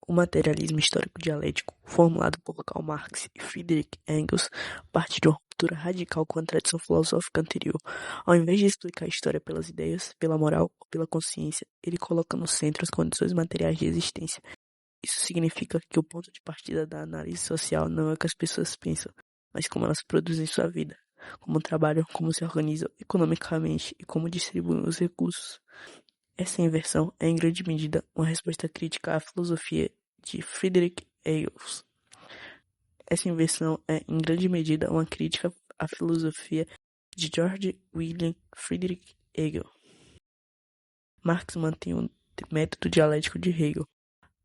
O materialismo histórico dialético, formulado por Karl Marx e Friedrich Engels, parte de uma ruptura radical com a tradição filosófica anterior. Ao invés de explicar a história pelas ideias, pela moral ou pela consciência, ele coloca no centro as condições materiais de existência. Isso significa que o ponto de partida da análise social não é o que as pessoas pensam, mas como elas produzem sua vida, como trabalham, como se organizam economicamente e como distribuem os recursos. Essa inversão é, em grande medida, uma resposta crítica à filosofia de Friedrich Engels. Essa inversão é, em grande medida, uma crítica à filosofia de Georg Wilhelm Friedrich Hegel. Marx mantém o método dialético de Hegel,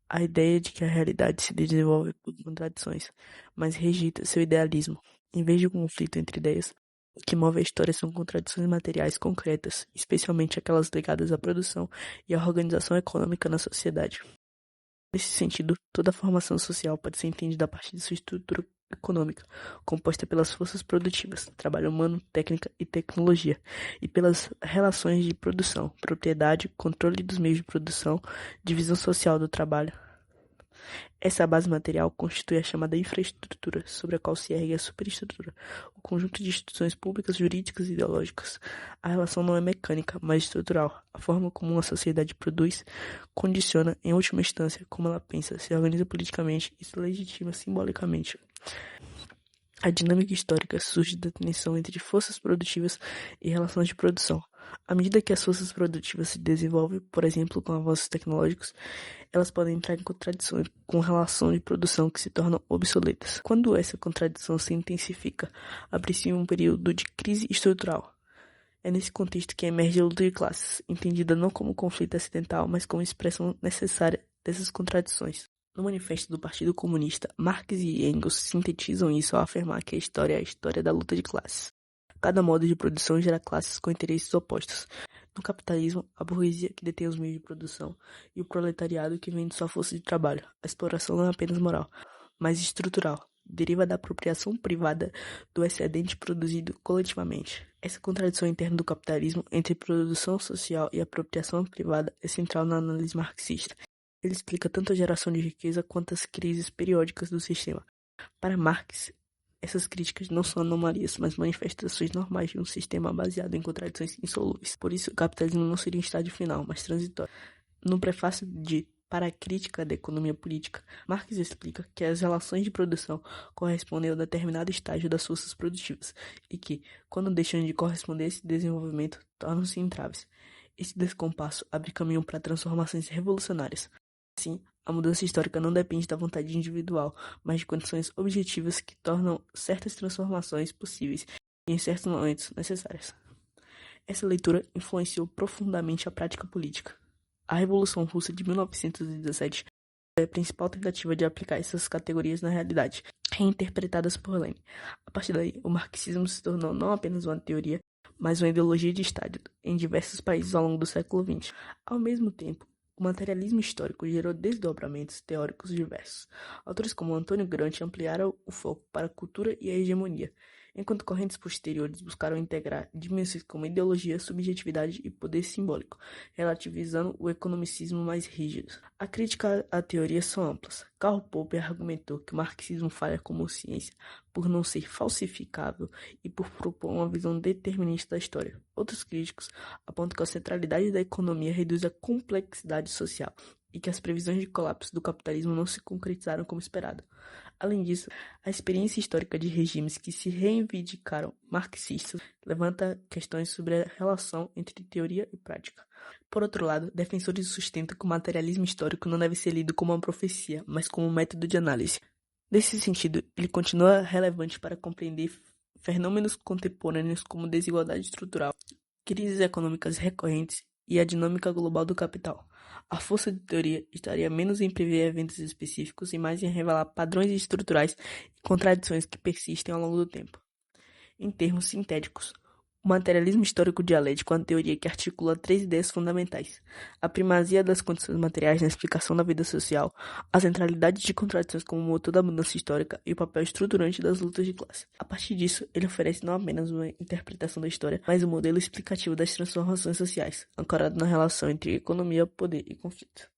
a ideia de que a realidade se desenvolve por contradições, mas rejeita seu idealismo. Em vez de um conflito entre ideias, o que move a história são contradições materiais concretas, especialmente aquelas ligadas à produção e à organização econômica na sociedade. Nesse sentido, toda a formação social pode ser entendida a partir de sua estrutura econômica, composta pelas forças produtivas, trabalho humano, técnica e tecnologia, e pelas relações de produção, propriedade, controle dos meios de produção, divisão social do trabalho. Essa base material constitui a chamada infraestrutura, sobre a qual se ergue a superestrutura, o conjunto de instituições públicas, jurídicas e ideológicas. A relação não é mecânica, mas estrutural. A forma como uma sociedade produz condiciona, em última instância, como ela pensa, se organiza politicamente e se legitima simbolicamente. A dinâmica histórica surge da tensão entre forças produtivas e relações de produção. À medida que as forças produtivas se desenvolvem, por exemplo, com avanços tecnológicos, elas podem entrar em contradição com relação de produção que se tornam obsoletas. Quando essa contradição se intensifica, abre-se um período de crise estrutural. É nesse contexto que emerge a luta de classes, entendida não como conflito acidental, mas como expressão necessária dessas contradições. No Manifesto do Partido Comunista, Marx e Engels sintetizam isso ao afirmar que a história é a história da luta de classes. Cada modo de produção gera classes com interesses opostos. No capitalismo, a burguesia que detém os meios de produção e o proletariado que vende sua força de trabalho. A exploração não é apenas moral, mas estrutural. Deriva da apropriação privada do excedente produzido coletivamente. Essa contradição interna do capitalismo entre produção social e apropriação privada é central na análise marxista. Ele explica tanto a geração de riqueza quanto as crises periódicas do sistema. Para Marx, essas críticas não são anomalias, mas manifestações normais de um sistema baseado em contradições insolúveis. Por isso, o capitalismo não seria um estágio final, mas transitório. No prefácio de Para a Crítica da Economia Política, Marx explica que as relações de produção correspondem a um determinado estágio das forças produtivas e que, quando deixam de corresponder a esse desenvolvimento, tornam-se entraves. Esse descompasso abre caminho para transformações revolucionárias. Assim, a mudança histórica não depende da vontade individual, mas de condições objetivas que tornam certas transformações possíveis e, em certos momentos, necessárias. Essa leitura influenciou profundamente a prática política. A Revolução Russa de 1917 foi a principal tentativa de aplicar essas categorias na realidade, reinterpretadas por Lenin. A partir daí, o marxismo se tornou não apenas uma teoria, mas uma ideologia de Estado em diversos países ao longo do século XX. Ao mesmo tempo, o materialismo histórico gerou desdobramentos teóricos diversos. Autores como Antônio Gramsci ampliaram o foco para a cultura e a hegemonia, enquanto correntes posteriores buscaram integrar dimensões como ideologia, subjetividade e poder simbólico, relativizando o economicismo mais rígido. A crítica à teoria são amplas. Karl Popper argumentou que o marxismo falha como ciência por não ser falsificável e por propor uma visão determinista da história. Outros críticos apontam que a centralidade da economia reduz a complexidade social e que as previsões de colapso do capitalismo não se concretizaram como esperado. Além disso, a experiência histórica de regimes que se reivindicaram marxistas levanta questões sobre a relação entre teoria e prática. Por outro lado, defensores sustentam que o materialismo histórico não deve ser lido como uma profecia, mas como um método de análise. Nesse sentido, ele continua relevante para compreender fenômenos contemporâneos como desigualdade estrutural, crises econômicas recorrentes e a dinâmica global do capital. A força de teoria estaria menos em prever eventos específicos e mais em revelar padrões estruturais e contradições que persistem ao longo do tempo. Em termos sintéticos, o materialismo histórico dialético é uma teoria que articula três ideias fundamentais: a primazia das condições materiais na explicação da vida social, a centralidade de contradições como motor da mudança histórica e o papel estruturante das lutas de classe. A partir disso, ele oferece não apenas uma interpretação da história, mas um modelo explicativo das transformações sociais, ancorado na relação entre economia, poder e conflito.